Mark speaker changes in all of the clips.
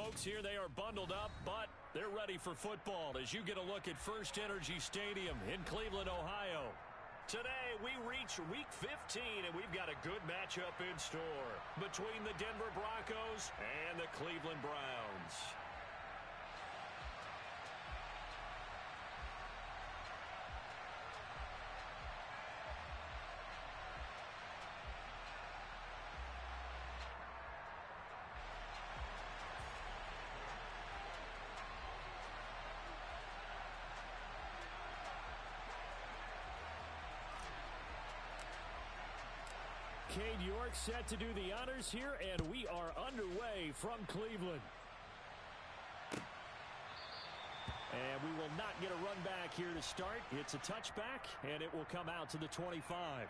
Speaker 1: folks here, they are bundled up, but they're ready for football as you get a look at First Energy Stadium in Cleveland, Ohio. Today, we reach Week 15, and we've got a good matchup in store between the Denver Broncos and the Cleveland Browns. Cade York set to do the honors here, and we are underway from Cleveland. And we will not get a run back here to start. It's a touchback, and it will come out to the 25.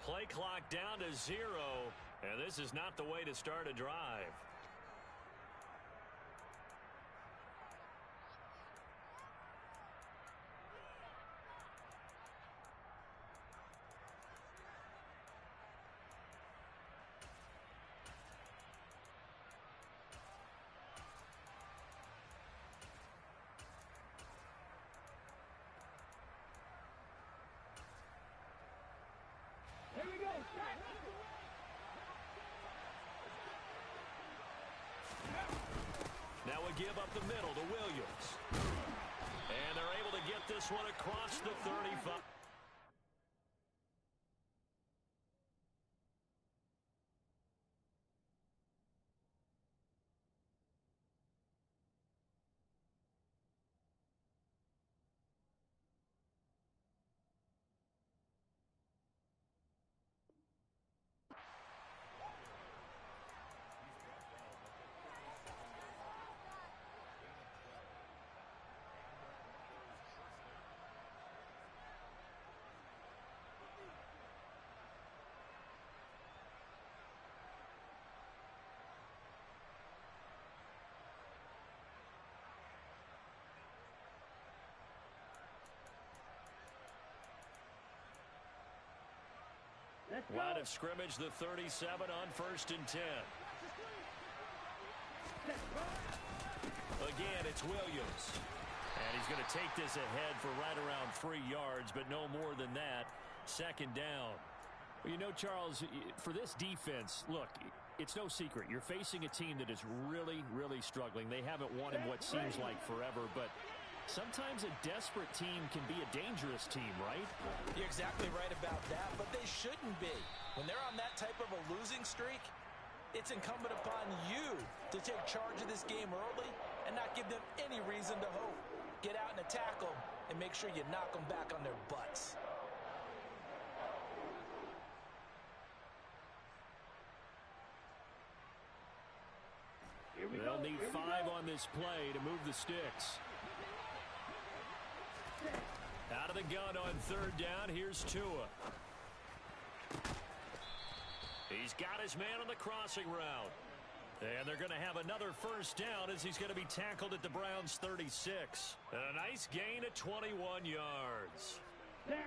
Speaker 1: Play clock down to 0, and this is not the way to start a drive.
Speaker 2: Here we go.
Speaker 1: Now we give up the middle to Williams. And they're able to get this one across the 35. Line of scrimmage, the 37 on 1st and 10. Again, it's Williams. And he's going to take this ahead for right around 3 yards, but no more than that. 2nd down. Well, you know, Charles, for this defense, look, it's no secret. You're facing a team that is really, really struggling. They haven't won in what seems like forever, but sometimes a desperate team can be a dangerous team, right?
Speaker 3: You're exactly right about that, but they shouldn't be. When they're on that type of a losing streak, it's incumbent upon you to take charge of this game early and not give them any reason to hope. Get out and attack them and make sure you knock them back on their butts.
Speaker 1: They'll need 5 on this play to move the sticks. Out of the gun on 3rd down. Here's Tua. He's got his man on the crossing route. And they're going to have another 1st down as he's going to be tackled at the Browns' 36. And a nice gain at 21 yards.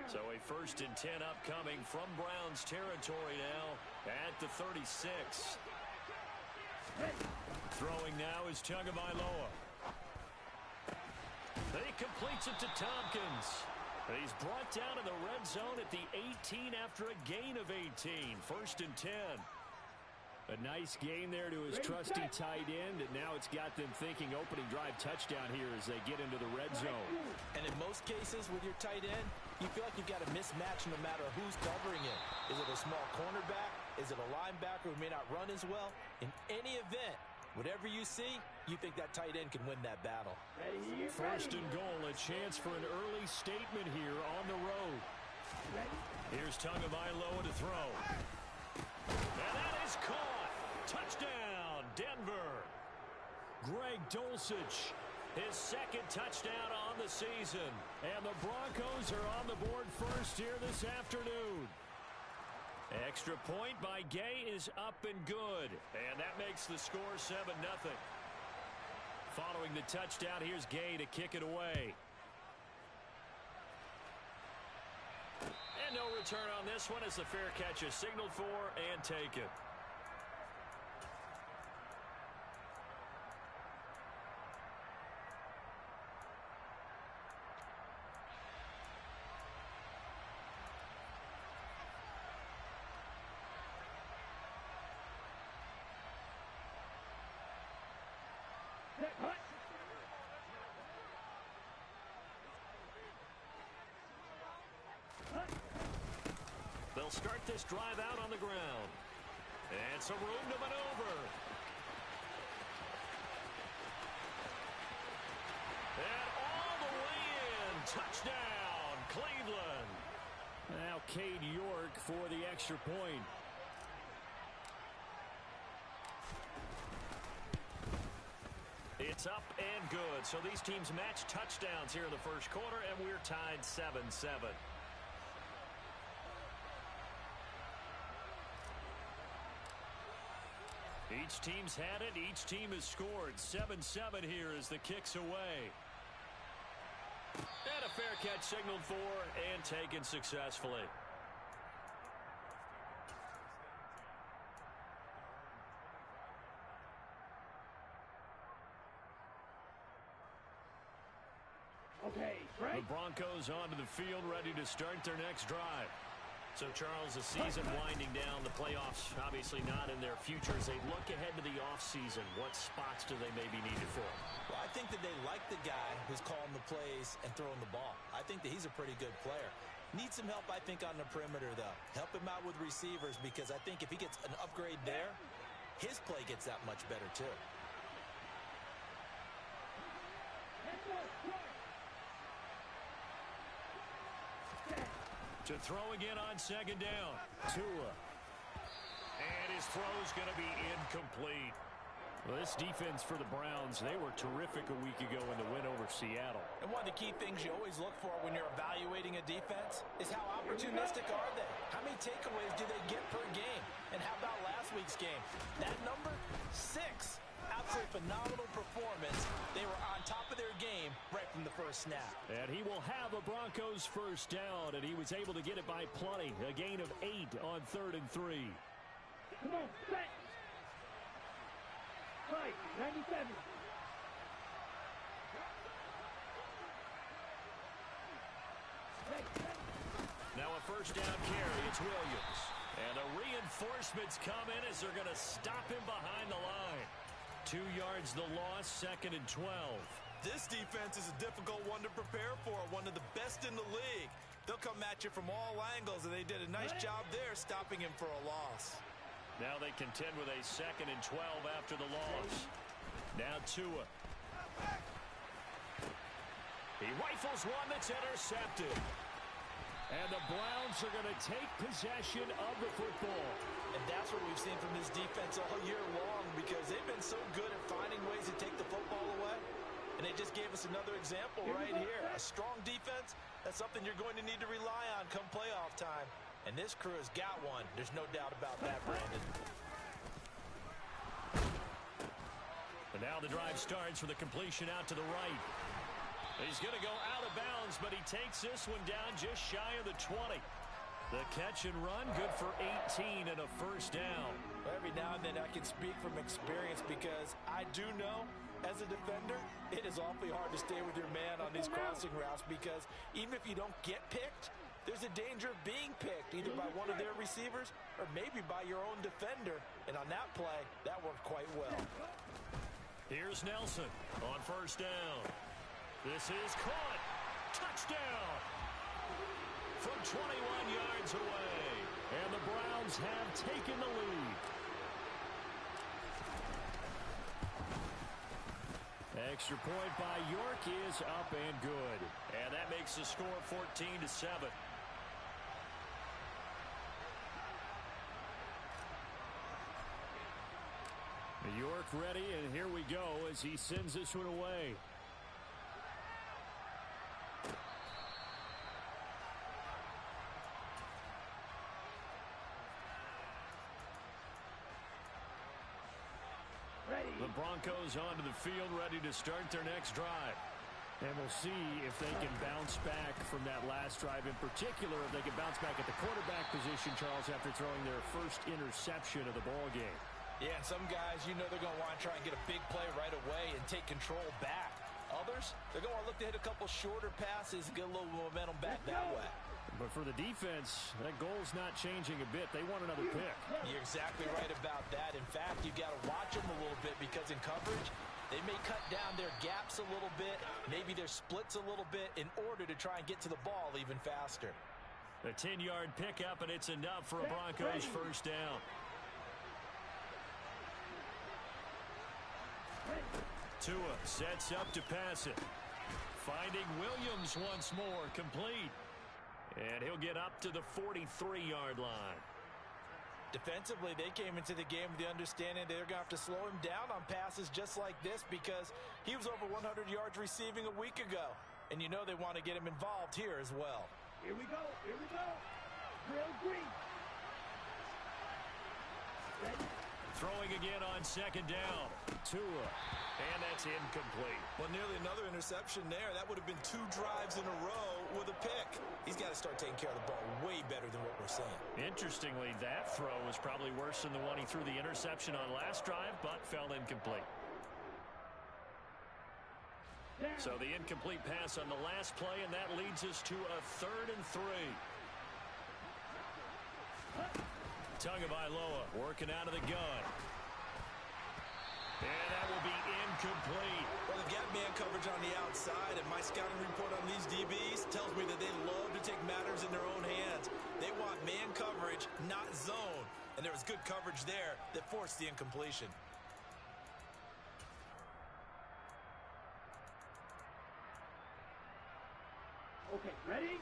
Speaker 1: So a 1st and 10 upcoming from Browns territory now at the 36. Throwing now is Tagovailoa. He completes it to Tompkins. He's brought down in the red zone at the 18 after a gain of 18. 1st and 10. A nice gain there to his trusty tight end, and now it's got them thinking opening drive touchdown here as they get into the red zone.
Speaker 3: And in most cases with your tight end, you feel like you've got a mismatch no matter who's covering it. Is it a small cornerback? Is it a linebacker who may not run as well? In any event, whatever you see, you think that tight end can win that battle.
Speaker 1: First and goal, a chance for an early statement here on the road. Here's Tagovailoa to throw. And that is caught. Touchdown, Denver. Greg Dulcich, his second touchdown on the season. And the Broncos are on the board first here this afternoon. Extra point by Gay is up and good. And that makes the score 7-0. Following the touchdown, here's Gay to kick it away. And no return on this one as the fair catch is signaled for and taken. They'll start this drive out on the ground. And some room to maneuver. And all the way in. Touchdown, Cleveland. Now Cade York for the extra point. It's up and good. So these teams match touchdowns here in the first quarter, and we're tied 7-7. Each team's had it. Each team has scored. 7-7 here as the kick's away. And a fair catch signaled for and taken successfully.
Speaker 2: Okay, right.
Speaker 1: The Broncos onto the field, ready to start their next drive. So, Charles, the season winding down, the playoffs obviously not in their future. As they look ahead to the offseason, what spots do they maybe need it for?
Speaker 3: Well, I think that they like the guy who's calling the plays and throwing the ball. I think that he's a pretty good player. Needs some help, I think, on the perimeter, though. Help him out with receivers, because I think if he gets an upgrade there, his play gets that much better, too.
Speaker 1: To throw again on second down. Tua. And his throw's going to be incomplete. Well, this defense for the Browns, they were terrific a week ago in the win over Seattle.
Speaker 3: And one of the key things you always look for when you're evaluating a defense is how opportunistic are they? How many takeaways do they get per game? And how about last week's game? That number, 6. Absolutely phenomenal performance. They were on top of their game right from the first snap.
Speaker 1: And he will have a Broncos first down, and he was able to get it by plenty. A gain of 8 on 3rd and 3.
Speaker 2: Come on, set. Right, 97.
Speaker 1: Now a first down carry. It's Williams. And the reinforcements come in as they're going to stop him behind the line. 2 yards the loss, 2nd and 12.
Speaker 3: This defense is a difficult one to prepare for, one of the best in the league. They'll come at you from all angles, and they did a nice job there stopping him for a loss.
Speaker 1: Now they contend with a 2nd and 12 after the loss. Now Tua. He rifles one that's intercepted. And the Browns are going to take possession of the football.
Speaker 3: And that's what we've seen from this defense all year long, because they've been so good at finding ways to take the football away. And they just gave us another example right here. A strong defense, that's something you're going to need to rely on come playoff time. And this crew has got one. There's no doubt about that, Brandon.
Speaker 1: And now the drive starts with a completion out to the right. He's going to go out of bounds, but he takes this one down just shy of the 20. The catch and run, good for 18 and a first down.
Speaker 3: Every now and then I can speak from experience, because I do know as a defender, it is awfully hard to stay with your man on these crossing routes, because even if you don't get picked, there's a danger of being picked, either by one of their receivers or maybe by your own defender. And on that play, that worked quite well.
Speaker 1: Here's Nelson on first down. This is caught. Touchdown. From 21 yards away. And the Browns have taken the lead. Extra point by York is up and good. And that makes the score 14-7. York ready, and here we go as he sends this one away. The Broncos onto the field, ready to start their next drive. And we'll see if they can bounce back from that last drive. In particular, if they can bounce back at the quarterback position, Charles, after throwing their first interception of the ball game.
Speaker 3: Yeah, and some guys, you know they're going to want to try and get a big play right away and take control back. Others, they're going to look to hit a couple shorter passes and get a little momentum back that way.
Speaker 1: But for the defense, that goal's not changing a bit. They want another pick.
Speaker 3: You're exactly right about that. In fact, you've got to watch them a little bit because in coverage, they may cut down their gaps a little bit, maybe their splits a little bit in order to try and get to the ball even faster.
Speaker 1: A 10-yard pickup, and it's enough for a Broncos first down. Tua sets up to pass it. Finding Williams once more, complete. And he'll get up to the 43-yard line.
Speaker 3: Defensively, they came into the game with the understanding they're going to have to slow him down on passes just like this because he was over 100 yards receiving a week ago. And you know they want to get him involved here as well.
Speaker 2: Here we go. Here we go. Drill green. Ready?
Speaker 1: Throwing again on second down. Tua. And that's incomplete.
Speaker 3: Well, nearly another interception there. That would have been 2 drives in a row with a pick. He's got to start taking care of the ball way better than what we're seeing.
Speaker 1: Interestingly, that throw was probably worse than the one he threw the interception on last drive, but fell incomplete. So the incomplete pass on the last play, and that leads us to a 3rd and 3. Tagovailoa working out of the gun. And that will be incomplete.
Speaker 3: Well, they've got man coverage on the outside, and my scouting report on these DBs tells me that they love to take matters in their own hands. They want man coverage, not zone. And there was good coverage there that forced the incompletion.
Speaker 2: Okay, ready?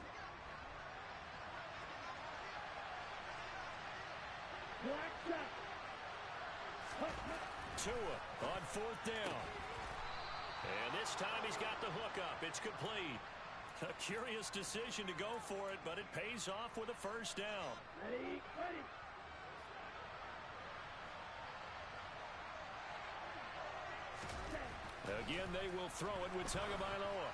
Speaker 2: Black shot.
Speaker 1: Tua on 4th down. And this time he's got the hook up. It's complete. A curious decision to go for it, but it pays off with a first down.
Speaker 2: Ready, ready.
Speaker 1: Again, they will throw it with Tagovailoa.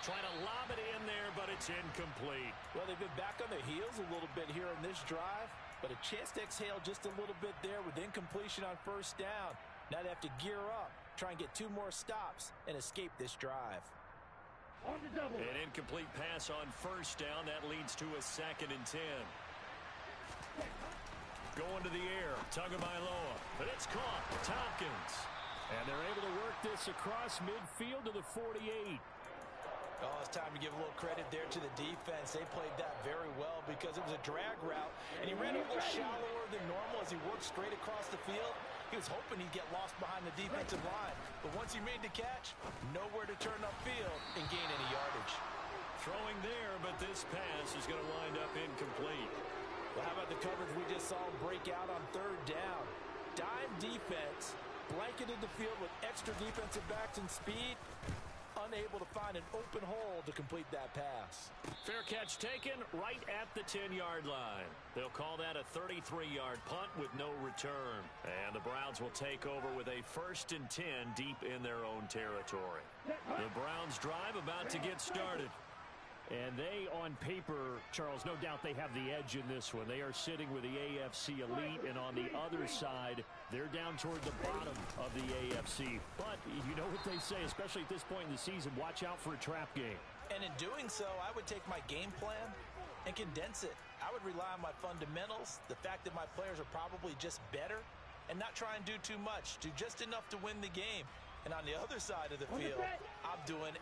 Speaker 1: Trying to lob it in there, but it's incomplete.
Speaker 3: Well, they've been back on their heels a little bit here in this drive, but a chance to exhale just a little bit there with incompletion on first down. Now they have to gear up, try and get 2 more stops, and escape this drive.
Speaker 2: On the double.
Speaker 1: An incomplete pass on first down. That leads to a 2nd and 10. Going to the air, Tagovailoa, but it's caught. Tompkins. And they're able to work this across midfield to the 48.
Speaker 3: Oh, it's time to give a little credit there to the defense. They played that very well because it was a drag route, and he ran a little shallower than normal as he worked straight across the field. He was hoping he'd get lost behind the defensive line, but once he made the catch, nowhere to turn upfield and gain any yardage.
Speaker 1: Throwing there, but this pass is going to wind up incomplete.
Speaker 3: Well, how about the coverage we just saw break out on 3rd down? Dime defense, blanketed the field with extra defensive backs and speed, unable to find an open hole to complete that pass.
Speaker 1: Fair catch taken right at the 10-yard line. They'll call that a 33-yard punt with no return. And the Browns will take over with a 1st and 10 deep in their own territory. The Browns drive about to get started. And they, on paper, Charles, no doubt they have the edge in this one. They are sitting with the AFC elite, and on the other side, they're down toward the bottom of the AFC. But you know what they say, especially at this point in the season, watch out for a trap game.
Speaker 3: And in doing so, I would take my game plan and condense it. I would rely on my fundamentals, the fact that my players are probably just better, and not try and do too much, do just enough to win the game. And on the other side of the field, I'm doing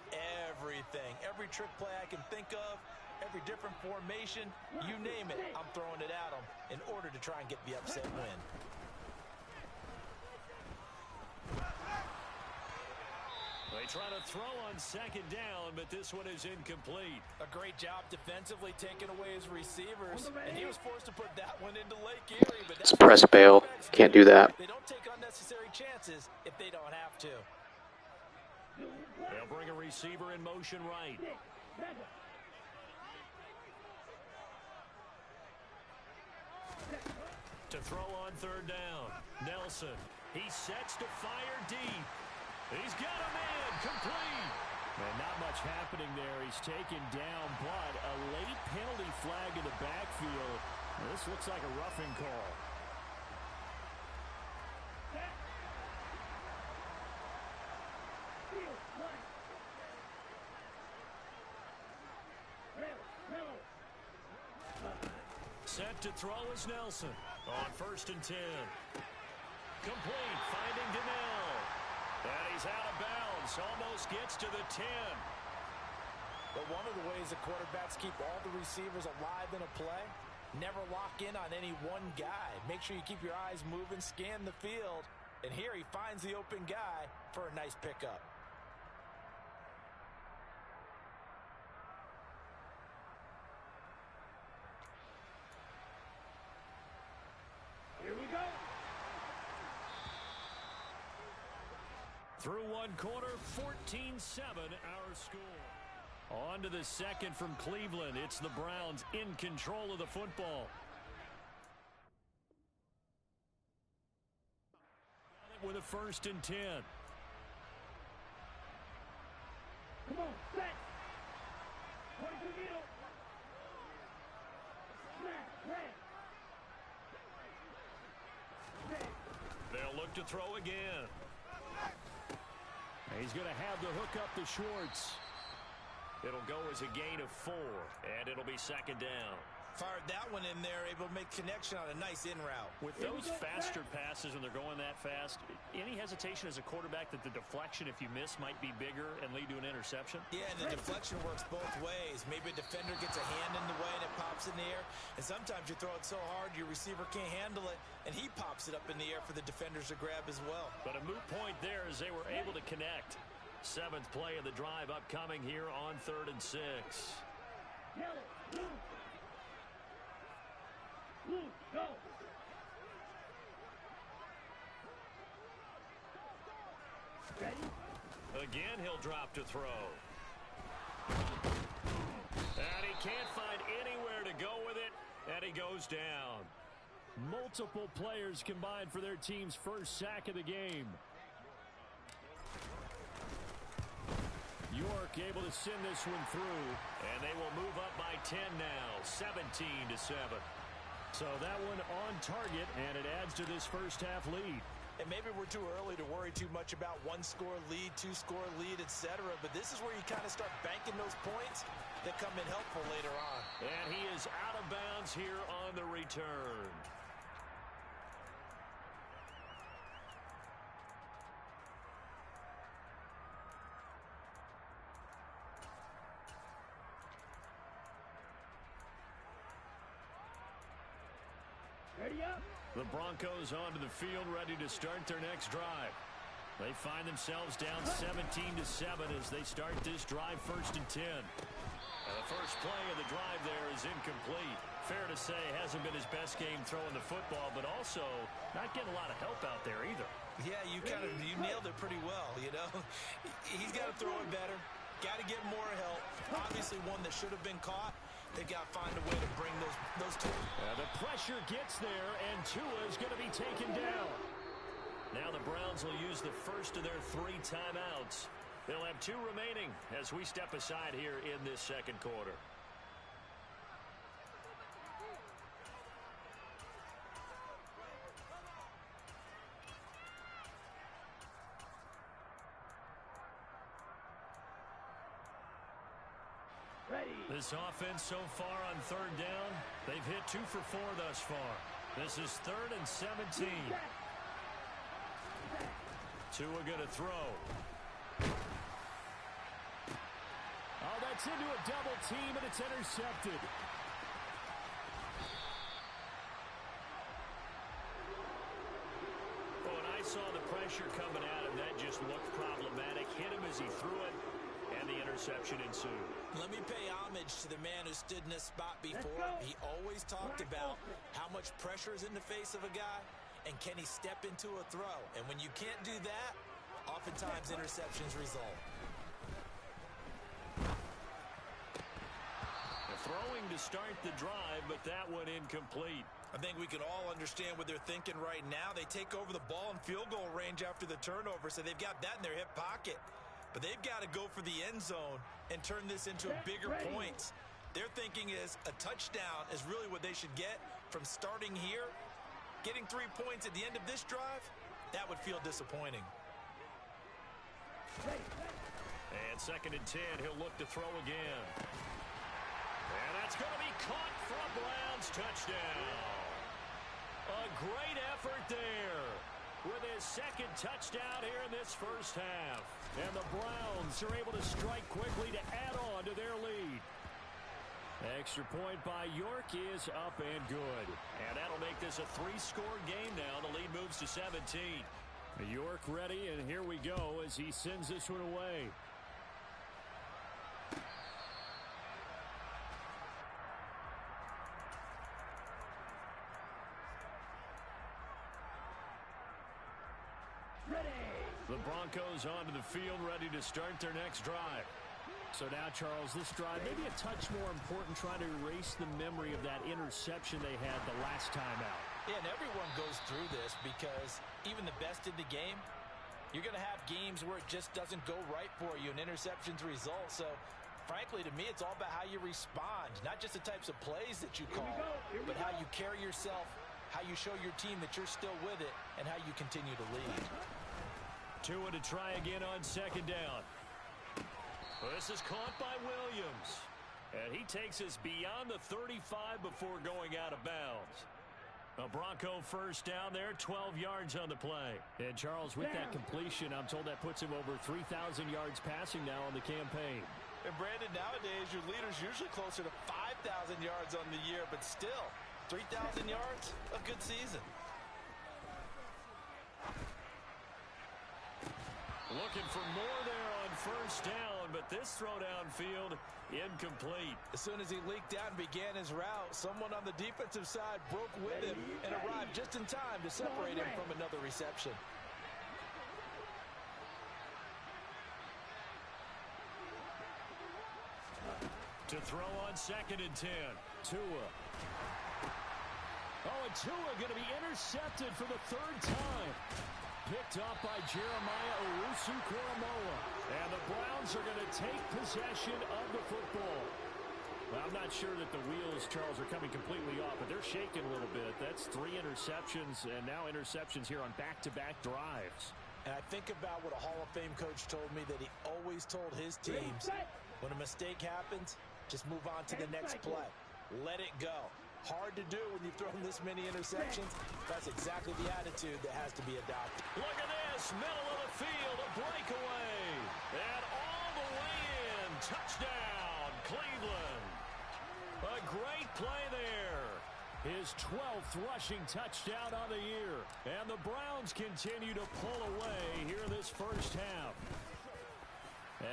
Speaker 3: everything. Every trick play I can think of, every different formation, you name it, I'm throwing it at them in order to try and get the upset win.
Speaker 1: They try to throw on second down, but this one is incomplete.
Speaker 3: A great job defensively taking away his receivers, and he was forced to put that one into Lake Erie. But that's
Speaker 4: press bail. Can't do that.
Speaker 3: They don't take unnecessary chances if they don't have to.
Speaker 1: They'll bring a receiver in motion right. To throw on third down. Nelson. He sets to fire deep. He's got a man complete. And not much happening there. He's taken down, but a late penalty flag in the backfield. This looks like a roughing call. Set to throw is Nelson. On 1st and 10. Complete. Finding Donnell. And he's out of bounds. Almost gets to the 10.
Speaker 3: But one of the ways the quarterbacks keep all the receivers alive in a play, never lock in on any one guy. Make sure you keep your eyes moving, scan the field. And here he finds the open guy for a nice pickup.
Speaker 2: Here we go.
Speaker 1: Through one quarter, 14-7 our score. On to the second from Cleveland. It's the Browns in control of the football. With a 1st and 10.
Speaker 2: Come on, set. Point to middle.
Speaker 1: They'll look to throw again. He's going to have the hook up to Schwartz. It'll go as a gain of 4, and it'll be 2nd down.
Speaker 3: Fired that one in there, able to make connection on a nice in route.
Speaker 1: With those faster passes when they're going that fast, any hesitation as a quarterback that the deflection, if you miss, might be bigger and lead to an interception?
Speaker 3: Yeah, and the deflection works both ways. Maybe a defender gets a hand in the way and it pops in the air. And sometimes you throw it so hard your receiver can't handle it, and he pops it up in the air for the defenders to grab as well.
Speaker 1: But a moot point there as they were able to connect. 7th play of the drive upcoming here on 3rd and 6.
Speaker 2: Go. Ready?
Speaker 1: Again, he'll drop to throw. And he can't find anywhere to go with it, and he goes down. Multiple players combined for their team's first sack of the game. York able to send this one through, and they will move up by 10 now, 17-7. So that one on target, and it adds to this first half lead.
Speaker 3: And maybe we're too early to worry too much about 1-score lead, 2-score lead, etc. But this is where you kind of start banking those points that come in helpful later on.
Speaker 1: And he is out of bounds here on the return.
Speaker 2: Ready up.
Speaker 1: The Broncos onto the field, ready to start their next drive. They find themselves down 17-7 as they start this drive 1st and 10. And the first play of the drive there is incomplete. Fair to say, hasn't been his best game throwing the football, but also not getting a lot of help out there either.
Speaker 3: Yeah, you nailed it pretty well, you know. He's got to throw it better. Got to get more help. Obviously one that should have been caught. They got to find a way to bring those two.
Speaker 1: The pressure gets there, and Tua is going to be taken down. Now the Browns will use the first of their 3 timeouts. They'll have 2 remaining as we step aside here in this second quarter. This offense so far on 3rd down, they've hit 2 for 4 thus far. This is 3rd and 17. Tua going to throw. Oh, that's into a double team, and it's intercepted. Oh, a nice saw the pressure coming at him. That just looked problematic. Hit him as he threw it, and the interception ensued.
Speaker 3: Let me pay homage to the man who stood in this spot before. He always talked about how much pressure is in the face of a guy, and can he step into a throw. And when you can't do that, oftentimes interceptions result.
Speaker 1: Throwing to start the drive, but that one incomplete.
Speaker 3: I think we can all understand what they're thinking right now. They take over the ball in field goal range after the turnover, so they've got that in their hip pocket. But they've got to go for the end zone and turn this into bigger points. Their thinking is a touchdown is really what they should get from starting here. Getting 3 points at the end of this drive, that would feel disappointing.
Speaker 1: And 2nd and 10, he'll look to throw again. And that's going to be caught for a Browns touchdown. A great effort there with his 2nd touchdown here in this first half. And the Browns are able to strike quickly to add on to their lead. Extra point by York is up and good. And that'll make this a 3-score game now. The lead moves to 17. York ready, and here we go as he sends this one away. The Broncos onto the field, ready to start their next drive. So now, Charles, this drive maybe a touch more important, trying to erase the memory of that interception they had the last time out.
Speaker 3: Yeah, and everyone goes through this because even the best in the game, you're going to have games where it just doesn't go right for you and interceptions result. So, frankly, to me, it's all about how you respond, not just the types of plays that you call, but how you carry yourself, how you show your team that you're still with it, and how you continue to lead.
Speaker 1: Tua to try again on 2nd down. This is caught by Williams. And he takes us beyond the 35 before going out of bounds. A Bronco first down there, 12 yards on the play. And Charles, with that completion, I'm told that puts him over 3,000 yards passing now on the campaign.
Speaker 3: And Brandon, nowadays your leader's usually closer to 5,000 yards on the year, but still, 3,000 yards, a good season.
Speaker 1: Looking for more there on first down, but this throw downfield incomplete.
Speaker 3: As soon as he leaked out and began his route, someone on the defensive side broke with him and arrived just in time to separate him from another reception.
Speaker 1: To throw on 2nd and 10. Tua. Oh, and Tua going to be intercepted for the 3rd time. Picked up by Jeremiah Owusu-Koramoah. And the Browns are going to take possession of the football. Well, I'm not sure that the wheels, Charles, are coming completely off, but they're shaking a little bit. That's 3 interceptions, and now interceptions here on back-to-back drives.
Speaker 3: And I think about what a Hall of Fame coach told me, that he always told his teams, when a mistake happens, just move on to the next play. Let it go. Hard to do when you've thrown this many interceptions. That's exactly the attitude that has to be adopted.
Speaker 1: Look at this, middle of the field, a breakaway. And all the way in, touchdown, Cleveland. A great play there. His 12th rushing touchdown on the year. And the Browns continue to pull away here in this first half.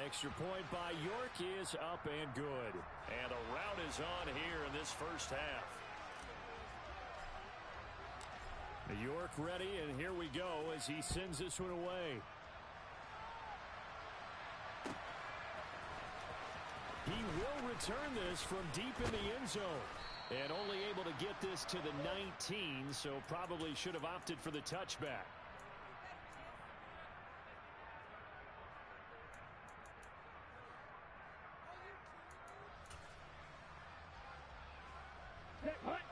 Speaker 1: Extra point by York is up and good. And a rout is on here in this first half. York ready, and here we go as he sends this one away. He will return this from deep in the end zone. And only able to get this to the 19, so probably should have opted for the touchback.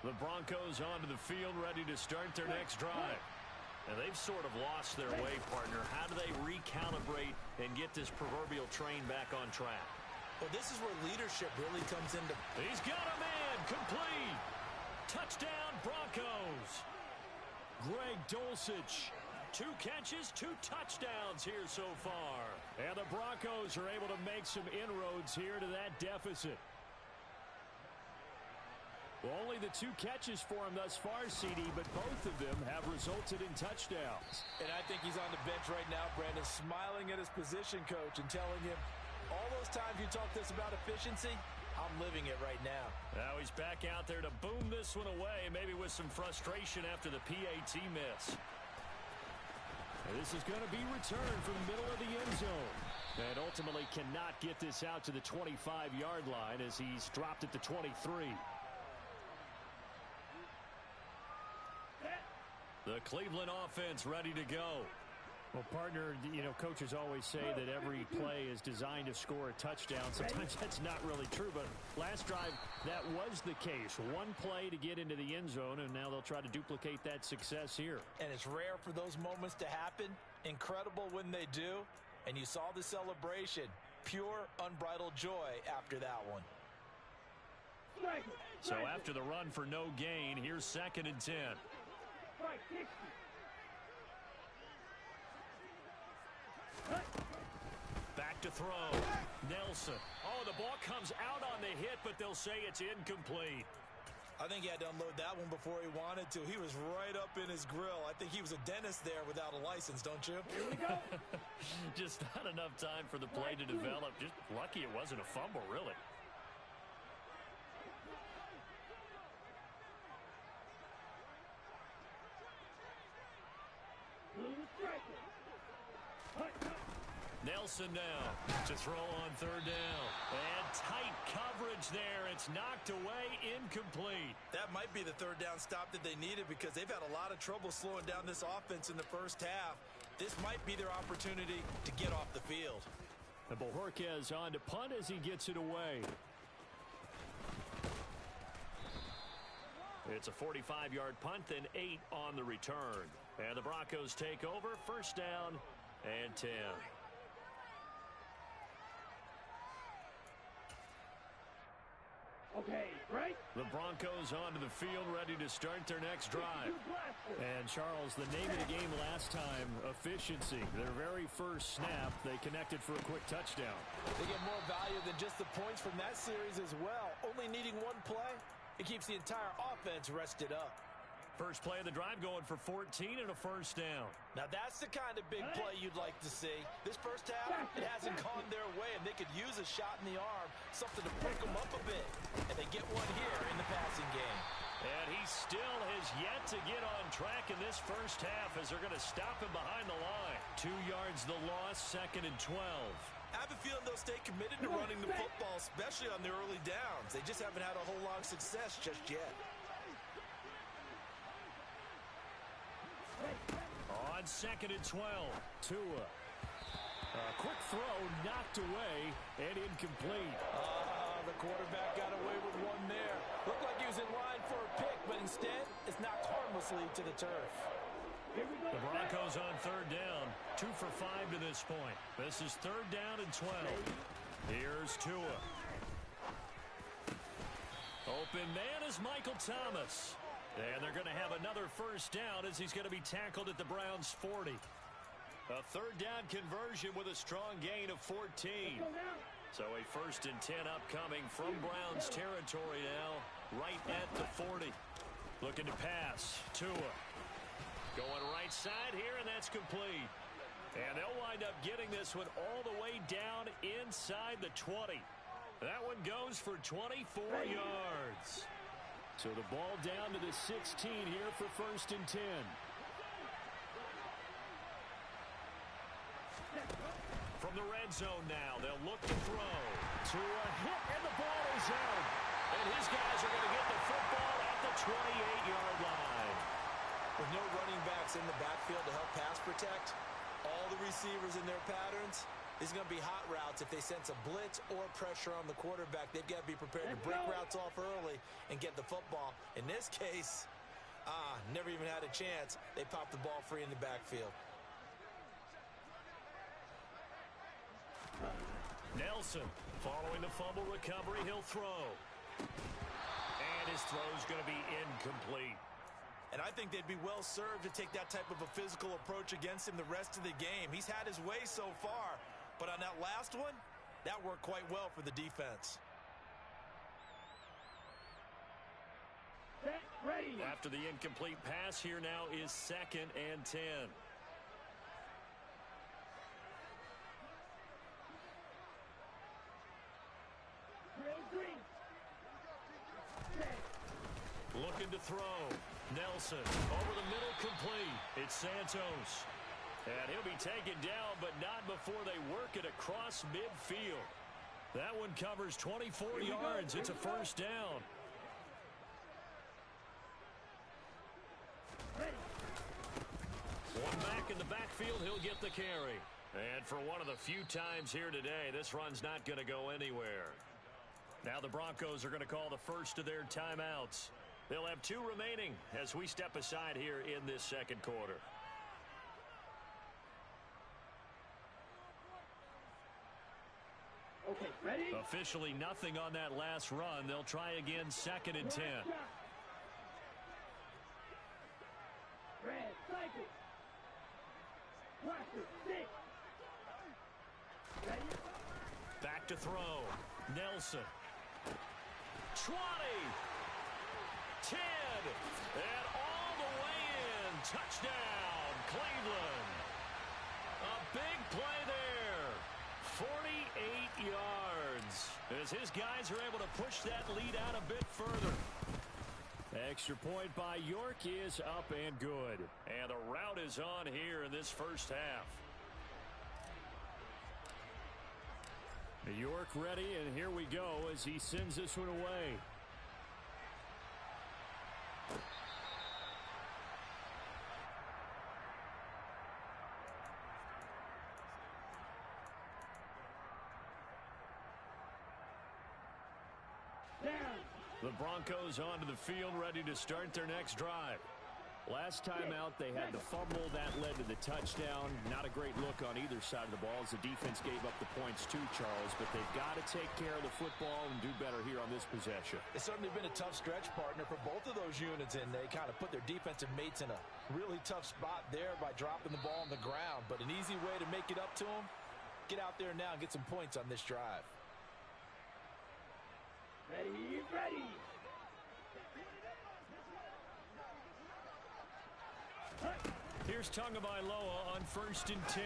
Speaker 1: The Broncos onto the field, ready to start their next drive. And they've sort of lost their way, partner. How do they recalibrate and get this proverbial train back on track?
Speaker 3: Well, this is where leadership really comes into.
Speaker 1: He's got a man, complete. Touchdown, Broncos. Greg Dulcich, 2 catches, 2 touchdowns here so far. And the Broncos are able to make some inroads here to that deficit. Well, only the 2 catches for him thus far, CD, but both of them have resulted in touchdowns.
Speaker 3: And I think he's on the bench right now, Brandon, smiling at his position coach and telling him, all those times you talked to us about efficiency, I'm living it right now.
Speaker 1: Now he's back out there to boom this one away, maybe with some frustration after the PAT miss. And this is going to be returned from the middle of the end zone. And ultimately cannot get this out to the 25-yard line as he's dropped at the 23. The Cleveland offense ready to go. Well, partner, you know, coaches always say that every play is designed to score a touchdown. Sometimes that's not really true, but last drive, that was the case. One play to get into the end zone, and now they'll try to duplicate that success here.
Speaker 3: And it's rare for those moments to happen. Incredible when they do. And you saw the celebration. Pure, unbridled joy after that one.
Speaker 1: So after the run for no gain, here's 2nd and 10. Back to throw. Nelson. Oh, the ball comes out on the hit, but they'll say it's incomplete.
Speaker 3: I think he had to unload that one before he wanted to. He was right up in his grill. I think he was a dentist there without a license, don't you?
Speaker 2: Here we go.
Speaker 1: Just not enough time for the play to develop. Just lucky it wasn't a fumble, really. Nelson now to throw on 3rd down. And tight coverage there. It's knocked away, incomplete.
Speaker 3: That might be the 3rd down stop that they needed because they've had a lot of trouble slowing down this offense in the first half. This might be their opportunity to get off the field.
Speaker 1: And Bojorquez on to punt as he gets it away. It's a 45-yard punt, then 8 on the return. And the Broncos take over, 1st down and 10.
Speaker 2: Okay, right?
Speaker 1: The Broncos onto the field, ready to start their next drive. And, Charles, the name of the game last time, efficiency. Their very first snap, they connected for a quick touchdown.
Speaker 3: They get more value than just the points from that series as well. Only needing one play, it keeps the entire offense rested up.
Speaker 1: First play of the drive going for 14 and a 1st down.
Speaker 3: Now that's the kind of big play you'd like to see. This first half, it hasn't gone their way, and they could use a shot in the arm, something to perk them up a bit. And they get one here in the passing game.
Speaker 1: And he still has yet to get on track in this first half as they're going to stop him behind the line. 2 yards the loss, 2nd and 12.
Speaker 3: I have a feeling they'll stay committed to running the football, especially on the early downs. They just haven't had a whole lot of success just yet.
Speaker 1: On 2nd and 12, Tua. A quick throw knocked away and incomplete.
Speaker 3: The quarterback got away with one there. Looked like he was in line for a pick, but instead it's knocked harmlessly to the turf.
Speaker 1: The Broncos on 3rd down, 2 for 5 to this point. This is 3rd down and 12. Here's Tua. Open man is Michael Thomas. And they're going to have another 1st down as he's going to be tackled at the Browns' 40. A 3rd down conversion with a strong gain of 14. So a 1st and 10 upcoming from Browns territory now, right at the 40. Looking to pass. Tua. Going right side here, and that's complete. And they'll wind up getting this one all the way down inside the 20. That one goes for 24 yards. So the ball down to the 16 here for 1st and 10. From the red zone now, they'll look to throw. To a hit, and the ball is out. And his guys are going to get the football at the 28-yard line.
Speaker 3: With no running backs in the backfield to help pass protect, all the receivers in their patterns, these are going to be hot routes. If they sense a blitz or pressure on the quarterback, they've got to be prepared to break routes off early and get the football. In this case, never even had a chance. They popped the ball free in the backfield.
Speaker 1: Nelson, following the fumble recovery, he'll throw. And his throw's going to be incomplete.
Speaker 3: And I think they'd be well served to take that type of a physical approach against him the rest of the game. He's had his way so far. But on that last one, that worked quite well for the defense.
Speaker 2: Ready.
Speaker 1: After the incomplete pass, here now is 2nd and 10.
Speaker 2: Drill 3. Set.
Speaker 1: Looking to throw. Nelson over the middle, complete. It's Santos. And he'll be taken down, but not before they work it across midfield. That one covers 24 yards. It's a first down. One back in the backfield, he'll get the carry. And for one of the few times here today, this run's not going to go anywhere. Now the Broncos are going to call the first of their timeouts. They'll have 2 remaining as we step aside here in this second quarter.
Speaker 2: Okay, ready?
Speaker 1: Officially nothing on that last run. They'll try again, 2nd and 10.
Speaker 2: Red, cycle. Watch it, 6. Ready?
Speaker 1: Back to throw. Nelson. 20. 10. And all the way in. Touchdown, Cleveland. A big play there. 48 yards. As his guys are able to push that lead out a bit further. Extra point by York is up and good. And the route is on here in this first half. York ready, and here we go as he sends this one away. The Broncos onto the field, ready to start their next drive. Last time out, they had the fumble. That led to the touchdown. Not a great look on either side of the ball as the defense gave up the points too, Charles. But they've got to take care of the football and do better here on this possession.
Speaker 3: It's certainly been a tough stretch, partner, for both of those units, and they kind of put their defensive mates in a really tough spot there by dropping the ball on the ground. But an easy way to make it up to them, get out there now and get some points on this drive.
Speaker 2: Ready, ready.
Speaker 1: Here's Tagovailoa on 1st and 10.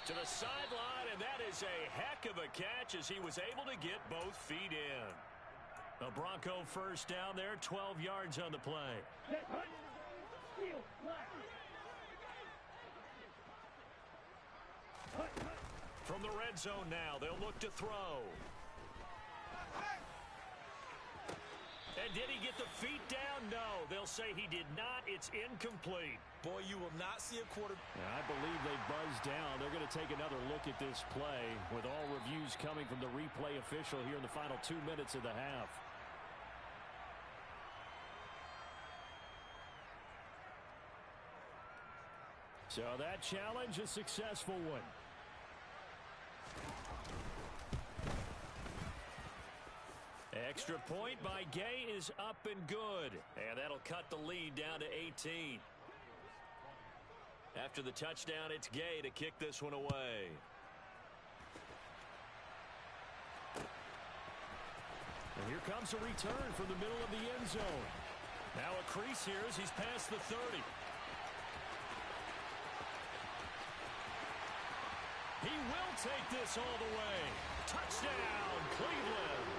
Speaker 1: To the sideline, and that is a heck of a catch as he was able to get both feet in. A Bronco first down there, 12 yards on the play.
Speaker 2: Set, hunt. Steal, flat. Hunt, hunt.
Speaker 1: From the red zone now, they'll look to throw. And did he get the feet down? No. They'll say he did not. It's incomplete.
Speaker 3: Boy, you will not see a quarter.
Speaker 1: I believe they buzzed down. They're going to take another look at this play with all reviews coming from the replay official here in the final 2 minutes of the half. So that challenge, a successful one. Extra point by Gay is up and good. And that'll cut the lead down to 18. After the touchdown, it's Gay to kick this one away. And here comes a return from the middle of the end zone. Now a crease here as he's past the 30. He will take this all the way. Touchdown, Cleveland.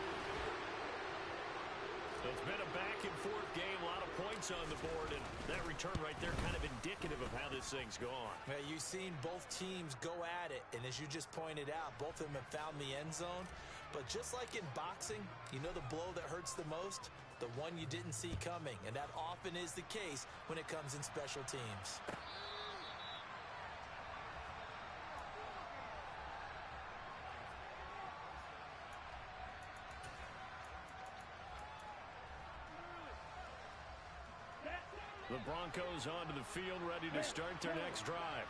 Speaker 1: It's been a back-and-forth game, a lot of points on the board, and that return right there kind of indicative of how this thing's gone.
Speaker 3: Well, you've seen both teams go at it, and as you just pointed out, both of them have found the end zone. But just like in boxing, you know the blow that hurts the most? The one you didn't see coming, and that often is the case when it comes in special teams.
Speaker 1: The Broncos onto the field, ready to start their next drive.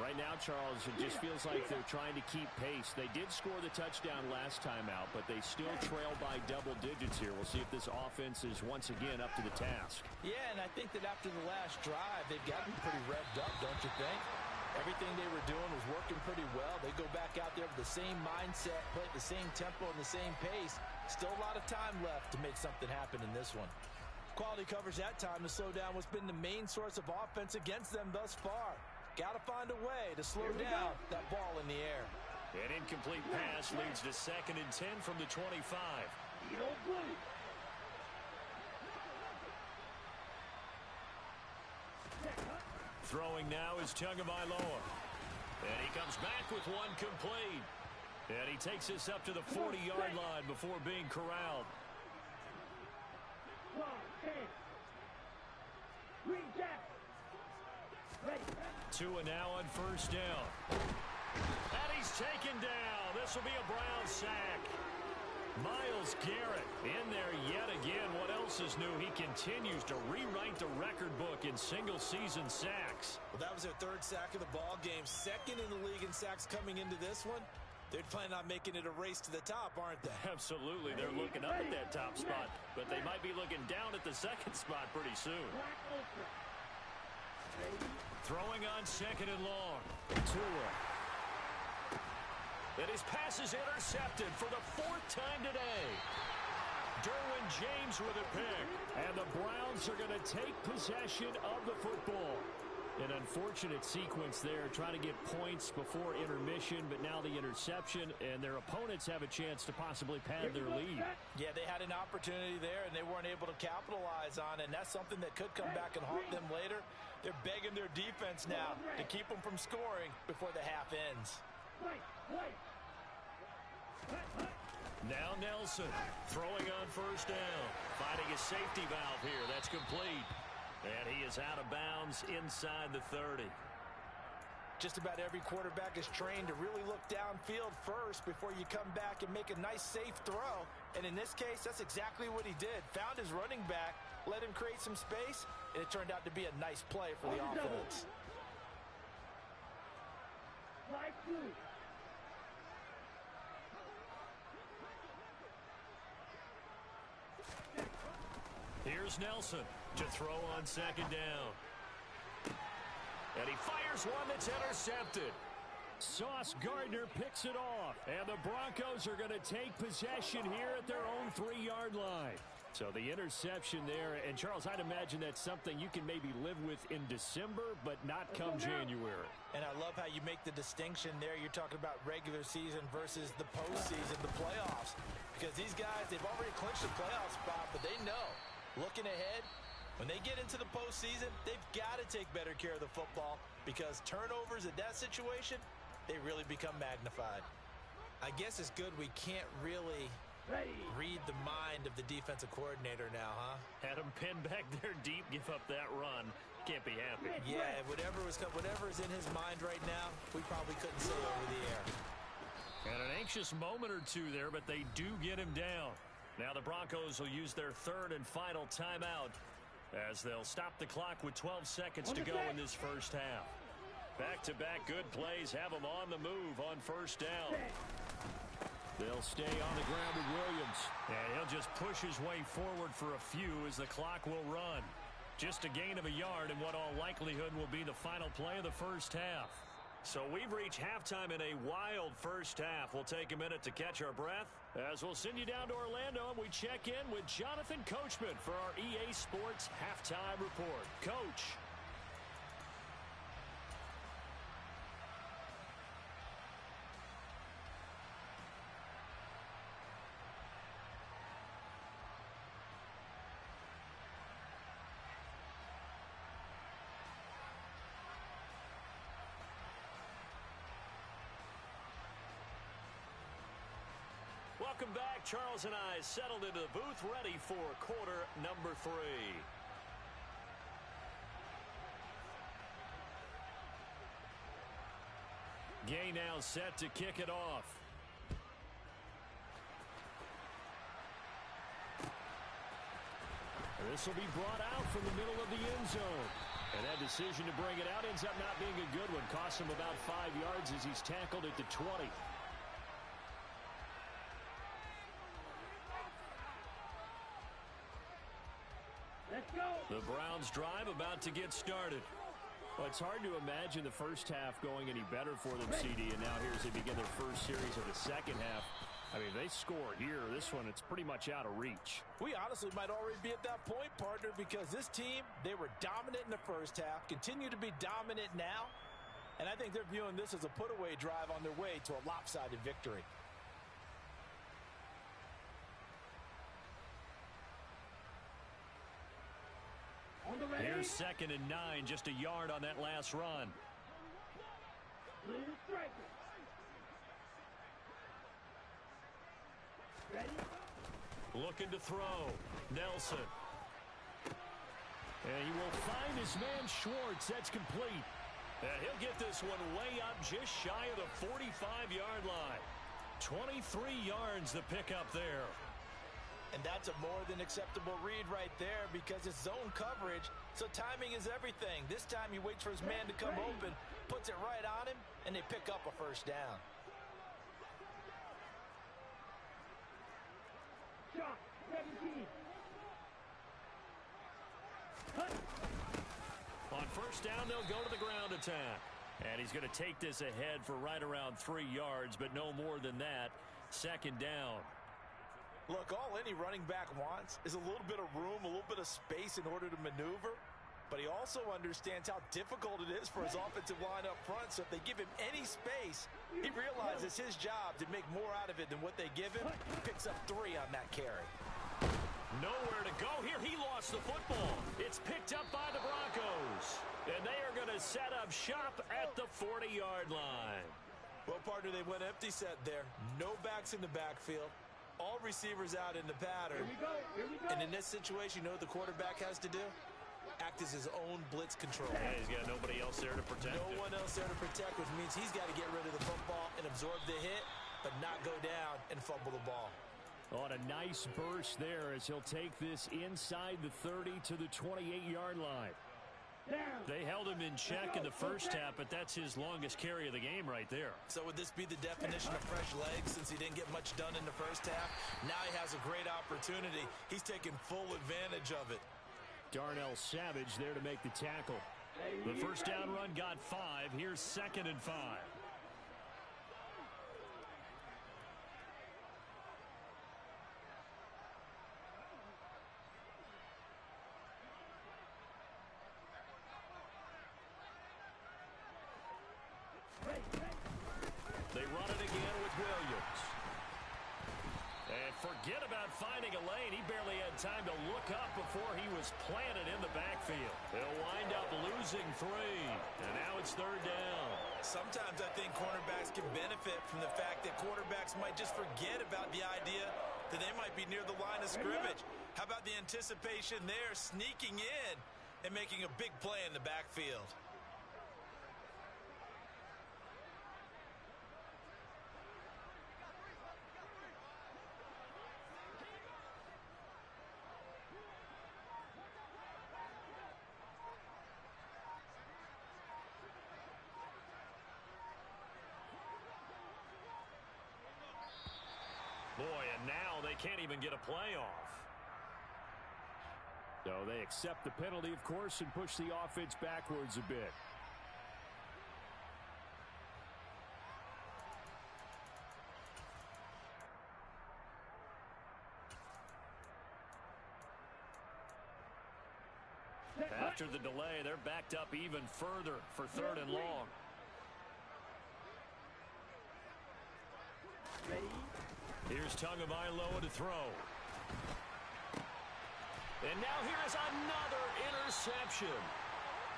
Speaker 1: Right now, Charles, it just feels like they're trying to keep pace. They did score the touchdown last time out, but they still trail by double digits here. We'll see if this offense is once again up to the task.
Speaker 3: Yeah, and I think that after the last drive, they've gotten pretty revved up, don't you think? Everything they were doing was working pretty well. They go back out there with the same mindset, play at the same tempo and the same pace. Still a lot of time left to make something happen in this one. Quality coverage that time to slow down what's been the main source of offense against them thus far. Got to find a way to slow down that ball in the air.
Speaker 1: An incomplete pass leads to 2nd and 10 from the 25. Throwing now is Tagovailoa. And he comes back with one complete. And he takes us up to the 40-yard line before being corralled. Tua now on 1st down. And he's taken down. This will be a Brown sack. Myles Garrett in there yet again. What else is new? He continues to rewrite the record book in single-season sacks.
Speaker 3: Well, that was their 3rd sack of the ball game. 2nd in the league in sacks coming into this one. They're planning on making it a race to the top, aren't they?
Speaker 1: Absolutely. They're looking up at that top spot, but they might be looking down at the 2nd spot pretty soon. Throwing on 2nd and long. Tua. And his pass is intercepted for the 4th time today. Derwin James with a pick. And the Browns are going to take possession of the football. An unfortunate sequence there, trying to get points before intermission, but now the interception, and their opponents have a chance to possibly pad their lead.
Speaker 3: Yeah, they had an opportunity there, and they weren't able to capitalize on it, and that's something that could come back and haunt them later. They're begging their defense now to keep them from scoring before the half ends.
Speaker 1: Now Nelson throwing on 1st down, finding a safety valve here. That's complete. And he is out of bounds inside the 30.
Speaker 3: Just about every quarterback is trained to really look downfield first before you come back and make a nice, safe throw. And in this case, that's exactly what he did. Found his running back, let him create some space, and it turned out to be a nice play for the offense.
Speaker 1: Here's Nelson to throw on 2nd down. And he fires one that's intercepted. Sauce Gardner picks it off. And the Broncos are going to take possession here at their own 3-yard line. So the interception there. And, Charles, I'd imagine that's something you can maybe live with in December, but not come January.
Speaker 3: And I love how you make the distinction there. You're talking about regular season versus the postseason, the playoffs. Because these guys, they've already clinched the playoff spot, but they know, looking ahead, when they get into the postseason, they've got to take better care of the football because turnovers in that situation, they really become magnified. I guess it's good we can't really read the mind of the defensive coordinator now, huh?
Speaker 1: Had him pinned back there deep, give up that run. Can't be happy.
Speaker 3: Yeah, whatever is in his mind right now, we probably couldn't say over the air.
Speaker 1: And an anxious moment or two there, but they do get him down. Now the Broncos will use their 3rd and final timeout as they'll stop the clock with 12 seconds to go in this first half. Back-to-back good plays have them on the move on 1st down. They'll stay on the ground with Williams. And he'll just push his way forward for a few as the clock will run. Just a gain of a yard in what all likelihood will be the final play of the first half. So we've reached halftime in a wild first half. We'll take a minute to catch our breath as we'll send you down to Orlando and we check in with Jonathan Coachman for our EA Sports Halftime Report. Coach. Welcome back. Charles and I settled into the booth, ready for quarter number 3. Gay now set to kick it off. This will be brought out from the middle of the end zone. And that decision to bring it out ends up not being a good one. Costs him about 5 yards as he's tackled at the 20. The Browns drive about to get started. Well, it's hard to imagine the first half going any better for them, CD, and now here's they begin their first series of the second half. I mean, they score here. This one, it's pretty much out of reach.
Speaker 3: We honestly might already be at that point, partner, because this team, they were dominant in the first half, continue to be dominant now, and I think they're viewing this as a put-away drive on their way to a lopsided victory.
Speaker 1: Here's 2nd and 9, just a yard on that last run. Looking to throw. Nelson. And he will find his man Schwartz. That's complete. And he'll get this one way up just shy of the 45-yard line. 23 yards the pickup there.
Speaker 3: And that's a more than acceptable read right there because it's zone coverage, so timing is everything. This time he waits for his man to come open, puts it right on him, and they pick up a first down.
Speaker 2: Shot, 17.
Speaker 1: On first down, they'll go to the ground attack. And he's going to take this ahead for right around 3 yards, but no more than that. 2nd down.
Speaker 3: Look, all any running back wants is a little bit of room, a little bit of space in order to maneuver. But he also understands how difficult it is for his offensive line up front. So if they give him any space, he realizes his job to make more out of it than what they give him. He picks up 3 on that carry.
Speaker 1: Nowhere to go here. He lost the football. It's picked up by the Broncos. And they are going to set up shop at the 40-yard line.
Speaker 3: Well, partner, they went empty set there. No backs in the backfield. All receivers out in the pattern.
Speaker 2: Here we go.
Speaker 3: And in this situation, you know what the quarterback has to do? Act as his own blitz control.
Speaker 1: Yeah, he's got nobody else there to protect him.
Speaker 3: No one else there to protect, which means he's got to get rid of the football and absorb the hit, but not go down and fumble the ball.
Speaker 1: On a nice burst there as he'll take this inside the 30 to the 28-yard line. They held him in check in the first half, but that's his longest carry of the game right there.
Speaker 3: So would this be the definition of fresh legs since he didn't get much done in the first half? Now he has a great opportunity. He's taking full advantage of it.
Speaker 1: Darnell Savage there to make the tackle. The first down run got 5. Here's 2nd and 5. They run it again with Williams. And forget about finding a lane. He barely had time to look up before he was planted in the backfield. They'll wind up losing 3. And now it's 3rd down.
Speaker 3: Sometimes I think cornerbacks can benefit from the fact that quarterbacks might just forget about the idea that they might be near the line of scrimmage. How about the anticipation there, sneaking in and making a big play in the backfield?
Speaker 1: Boy, and now they can't even get a playoff. So they accept the penalty, of course, and push the offense backwards a bit. After the delay, they're backed up even further for 3rd and long. Here's Tagovailoa to throw. And now here's another interception.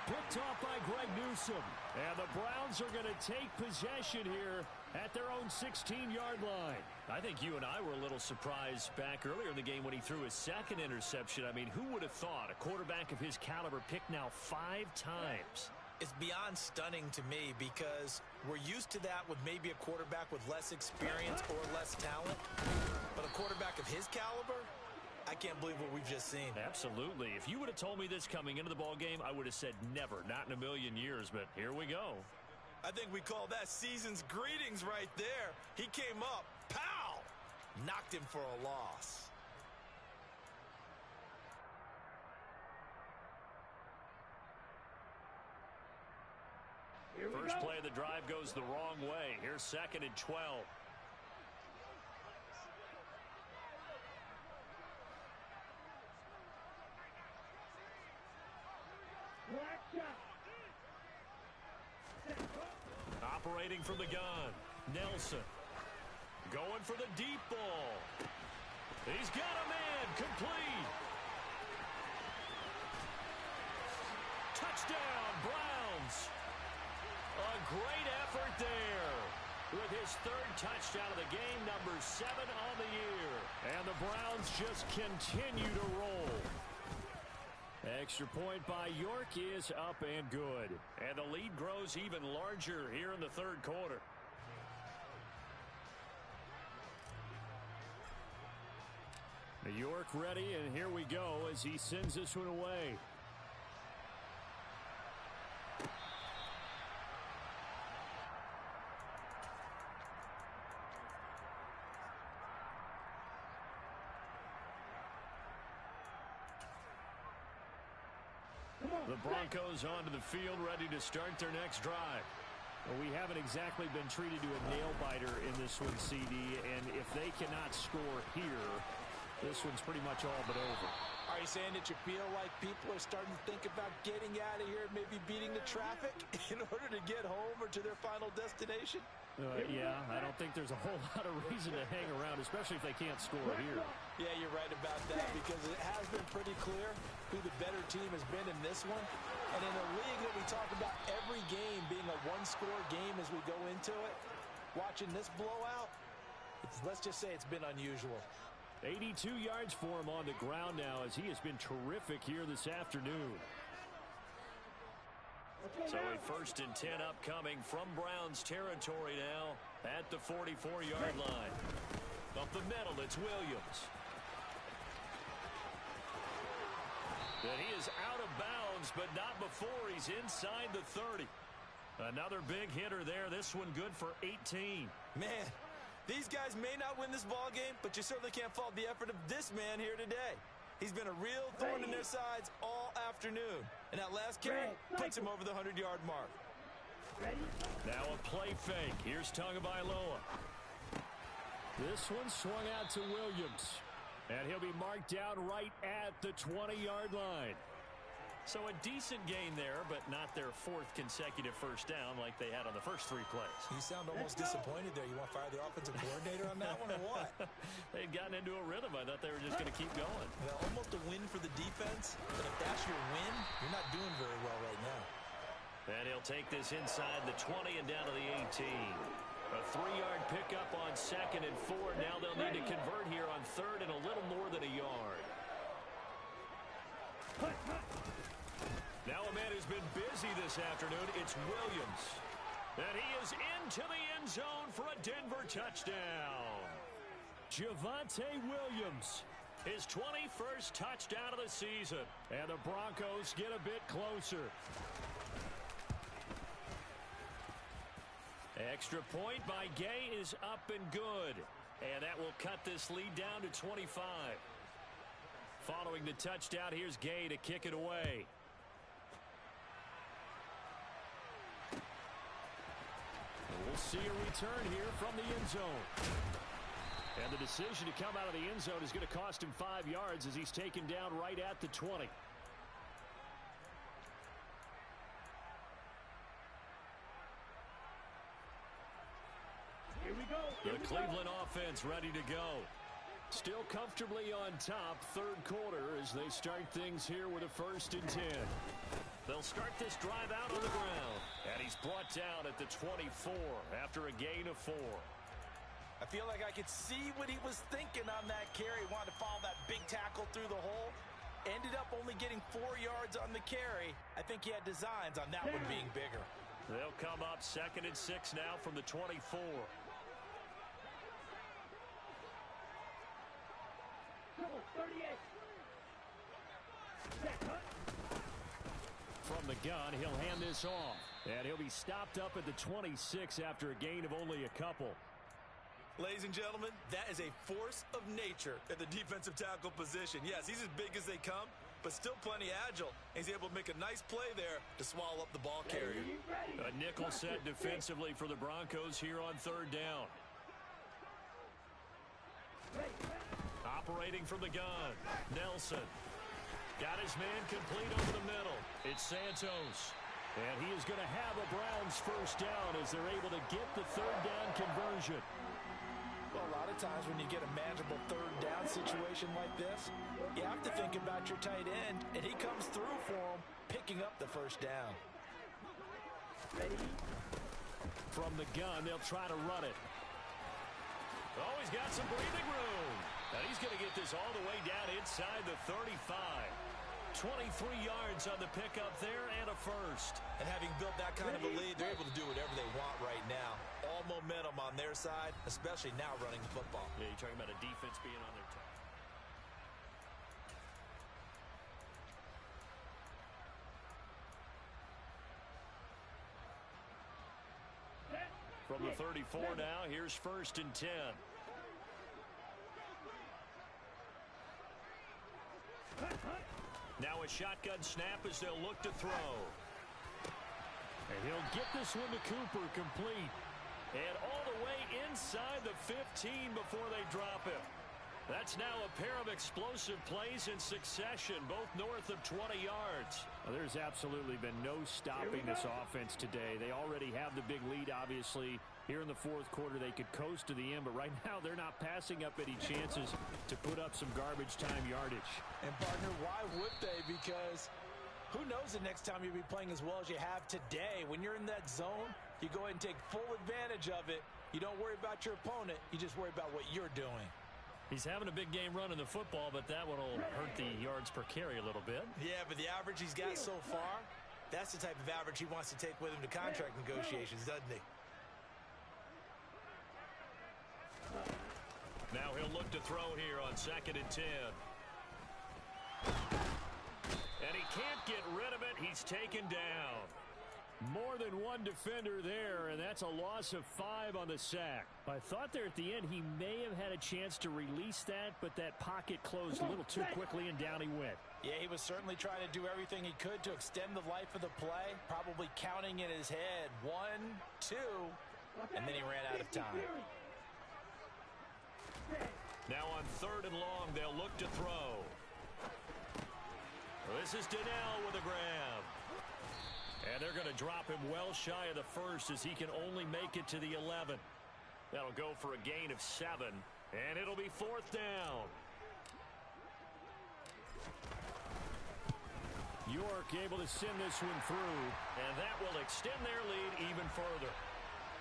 Speaker 1: Picked off by Greg Newsome. And the Browns are going to take possession here at their own 16-yard line. I think you and I were a little surprised back earlier in the game when he threw his 2nd interception. I mean, who would have thought a quarterback of his caliber picked now 5 times?
Speaker 3: It's beyond stunning to me because we're used to that with maybe a quarterback with less experience or less talent. But a quarterback of his caliber, I can't believe what we've just seen.
Speaker 1: Absolutely. If you would have told me this coming into the ball game, I would have said never, not in a million years. But here we go.
Speaker 3: I think we call that season's greetings right there. He came up, pow, knocked him for a loss.
Speaker 1: First play of the drive goes the wrong way. Here's 2nd and 12. Operating from the gun, Nelson. Going for the deep ball. He's got a man, complete. Touchdown, Browns. A great effort there. With his third touchdown of the game, number 7 on the year. And the Browns just continue to roll. Extra point by York is up and good. And the lead grows even larger here in the third quarter. York ready, and here we go as he sends this one away. The Broncos onto the field, ready to start their next drive. Well, we haven't exactly been treated to a nail-biter in this one, CD, and if they cannot score here, this one's pretty much all but over.
Speaker 3: Are you saying that you feel like people are starting to think about getting out of here, maybe beating the traffic in order to get home or to their final destination?
Speaker 1: Yeah, I don't think there's a whole lot of reason to hang around, especially if they can't score here.
Speaker 3: Yeah, you're right about that, because it has been pretty clear who the better team has been in this one. And in a league that we talk about every game being a one-score game as we go into it, watching this blowout, let's just say it's been unusual.
Speaker 1: 82 yards for him on the ground now, as he has been terrific here this afternoon. So a 1st and 10 upcoming from Browns territory now at the 44-yard line. Up the middle, it's Williams. And he is out of bounds, but not before he's inside the 30. Another big hitter there. This one good for 18.
Speaker 3: Man, these guys may not win this ball game, but you certainly can't fault the effort of this man here today. He's been a real thorn in their sides all afternoon. And that last carry puts him over the 100-yard mark.
Speaker 1: Now a play fake. Here's Tagovailoa. This one swung out to Williams. And he'll be marked down right at the 20-yard line. So a decent gain there, but not their 4th consecutive first down like they had on the first 3 plays.
Speaker 3: You sound almost disappointed there. You want to fire the offensive coordinator on that one or what?
Speaker 1: They'd gotten into a rhythm. I thought they were just going to keep going.
Speaker 3: Well, almost a win for the defense, but if that's your win, you're not doing very well right now.
Speaker 1: And he'll take this inside the 20 and down to the 18. A 3-yard pickup on 2nd and 4. Now they'll need to convert here on 3rd and a little more than a yard. Now a man who's been busy this afternoon, it's Williams. And he is into the end zone for a Denver touchdown. Javonte Williams, his 21st touchdown of the season. And the Broncos get a bit closer. Extra point by Gay is up and good. And that will cut this lead down to 25. Following the touchdown, here's Gay to kick it away. We'll see a return here from the end zone. And the decision to come out of the end zone is going to cost him 5 yards as he's taken down right at the 20.
Speaker 2: Here we go.
Speaker 1: The Cleveland offense ready to go. Still comfortably on top, 3rd quarter as they start things here with a 1st and 10. They'll start this drive out on the ground. And he's brought down at the 24 after a gain of 4.
Speaker 3: I feel like I could see what he was thinking on that carry. He wanted to follow that big tackle through the hole. Ended up only getting 4 yards on the carry. I think he had designs on that one being bigger.
Speaker 1: They'll come up 2nd and 6 now from the 24.
Speaker 2: Double 38.
Speaker 1: From the gun, he'll hand this off. And he'll be stopped up at the 26 after a gain of only a couple.
Speaker 3: Ladies and gentlemen, that is a force of nature at the defensive tackle position. Yes, he's as big as they come, but still plenty agile. He's able to make a nice play there to swallow up the ball carrier.
Speaker 1: A nickel set defensively for the Broncos here on 3rd down. Operating from the gun, Nelson. Got his man complete over the middle. It's Santos. And he is going to have a Browns first down as they're able to get the third down conversion.
Speaker 3: Well, a lot of times when you get a manageable third down situation like this, you have to think about your tight end, and he comes through for him, picking up the first down.
Speaker 2: Ready?
Speaker 1: From the gun, they'll try to run it. Oh, he's got some breathing room. And he's going to get this all the way down inside the 35. 23 yards on the pickup there and a first.
Speaker 3: And having built that kind of a lead, they're able to do whatever they want right now. All momentum on their side, especially now running the football.
Speaker 1: Yeah, you're talking about a defense being on their toes. From the 34 now, here's first and 10. Now a shotgun snap as they'll look to throw. And he'll get this one to Cooper, complete. And all the way inside the 15 before they drop him. That's now a pair of explosive plays in succession, both north of 20 yards. Well, there's absolutely been no stopping this offense today. They already have the big lead, obviously. Here in the fourth quarter, they could coast to the end, but right now they're not passing up any chances to put up some garbage time yardage.
Speaker 3: And, partner, why would they? Because who knows the next time you'll be playing as well as you have today. When you're in that zone, you go ahead and take full advantage of it. You don't worry about your opponent. You just worry about what you're doing.
Speaker 1: He's having a big game running the football, but that one will hurt the yards per carry a little bit.
Speaker 3: Yeah, but the average he's got so far, that's the type of average he wants to take with him to contract negotiations, doesn't he?
Speaker 1: Now he'll look to throw here on 2nd and 10. And he can't get rid of it. He's taken down. More than one defender there, and that's a loss of 5 on the sack. I thought there at the end he may have had a chance to release that, but that pocket closed a little too quickly, and down he went.
Speaker 3: Yeah, he was certainly trying to do everything he could to extend the life of the play, probably counting in his head 1, 2, and then he ran out of time.
Speaker 1: Now on 3rd and long, they'll look to throw. This is Donnell with a grab. And they're going to drop him well shy of the first as he can only make it to the 11. That'll go for a gain of 7, and it'll be 4th down. York able to send this one through, and that will extend their lead even further.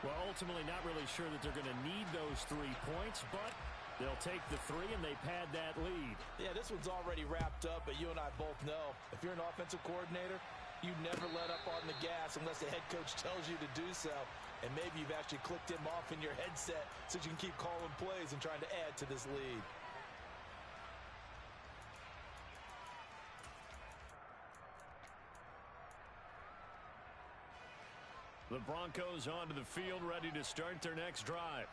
Speaker 1: Well, ultimately not really sure that they're going to need those 3 points, but they'll take the 3 and they pad that lead.
Speaker 3: Yeah, this one's already wrapped up, but you and I both know if you're an offensive coordinator, you never let up on the gas unless the head coach tells you to do so. And maybe you've actually clicked him off in your headset so you can keep calling plays and trying to add to this lead.
Speaker 1: The Broncos onto the field, ready to start their next drive.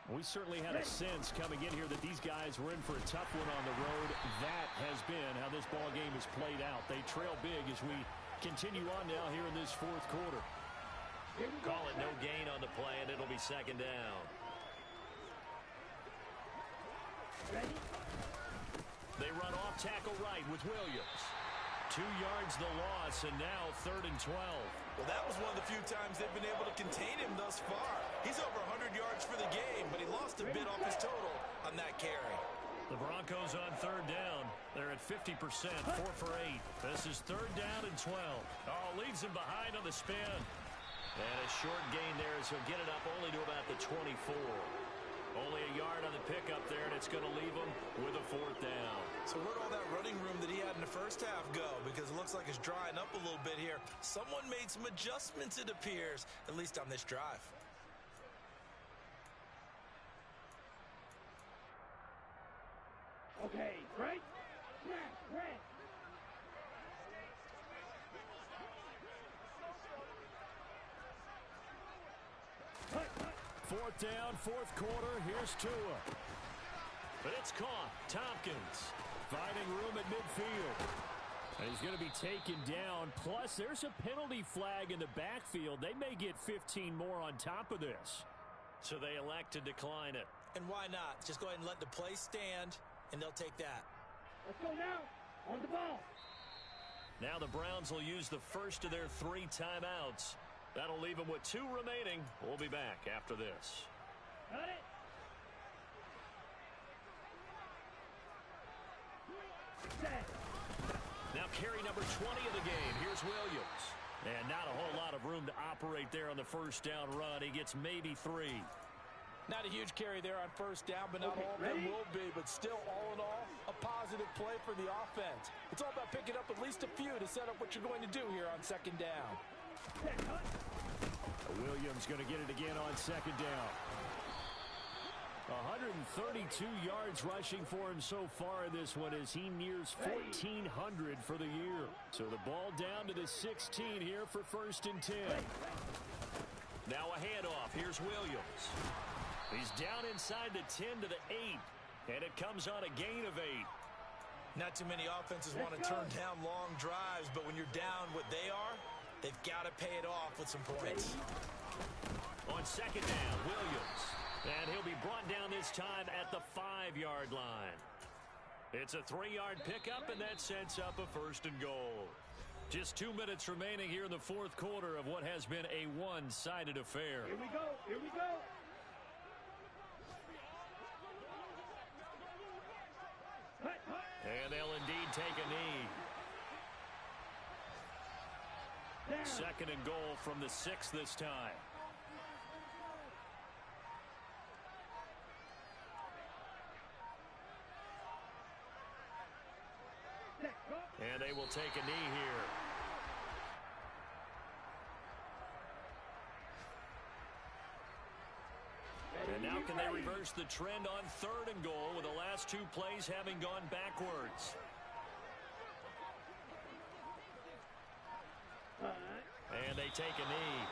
Speaker 1: We certainly had a sense coming in here that these guys were in for a tough one on the road. That has been how this ball game has played out. They trail big as we continue on now here in this fourth quarter. Call it no gain on the play, and it'll be 2nd down.
Speaker 2: Ready?
Speaker 1: They run off tackle right with Williams. 2 yards the loss, and now 3rd and 12.
Speaker 3: Well, that was one of the few times they've been able to contain him thus far. He's over 100 yards for the game, but he lost a bit off his total on that carry.
Speaker 1: The Broncos on 3rd down. They're at 50%, 4 for 8. This is 3rd down and 12. Oh, leaves him behind on the spin. And a short gain there as he'll get it up only to about the 24. Only a yard on the pickup there, and it's going to leave him with a 4th down.
Speaker 3: So where'd all that running room that he had in the first half go? Because it looks like it's drying up a little bit here. Someone made some adjustments, it appears, at least on this drive.
Speaker 2: Okay, right? Right.
Speaker 1: 4th down, 4th quarter. Here's Tua. But it's caught. Tompkins finding room at midfield. And he's going to be taken down. Plus, there's a penalty flag in the backfield. They may get 15 more on top of this. So they elect to decline it.
Speaker 3: And why not? Just go ahead and let the play stand, and they'll take that.
Speaker 2: Let's go now. On the ball.
Speaker 1: Now the Browns will use the first of their 3 timeouts. That'll leave them with 2 remaining. We'll be back after this.
Speaker 2: Got it. Set.
Speaker 1: Now carry number 20 of the game. Here's Williams. And not a whole lot of room to operate there on the first down run. He gets maybe 3.
Speaker 3: Not a huge carry there on first down, but not all of them will be. But still, all in all, a positive play for the offense. It's all about picking up at least a few to set up what you're going to do here on second down.
Speaker 1: Williams going to get it again on second down. 132 yards rushing for him so far in this one as he nears 1,400 for the year. So the ball down to the 16 here for 1st and 10. Now a handoff. Here's Williams. He's down inside the 10 to the 8. And it comes on a gain of 8.
Speaker 3: Not too many offenses want to turn down long drives, but when you're down what they are, they've got to pay it off with some points.
Speaker 1: On second down, Williams. And he'll be brought down this time at the 5-yard line. It's a 3-yard pickup, and that sets up a 1st and goal. Just 2 minutes remaining here in the 4th quarter of what has been a one-sided affair.
Speaker 2: Here we go. Here we go.
Speaker 1: And they'll indeed take a knee.
Speaker 2: Down.
Speaker 1: 2nd and goal from the 6 this time. And they will take a knee here. And now can they reverse the trend on 3rd and goal with the last 2 plays having gone backwards? And they take a knee.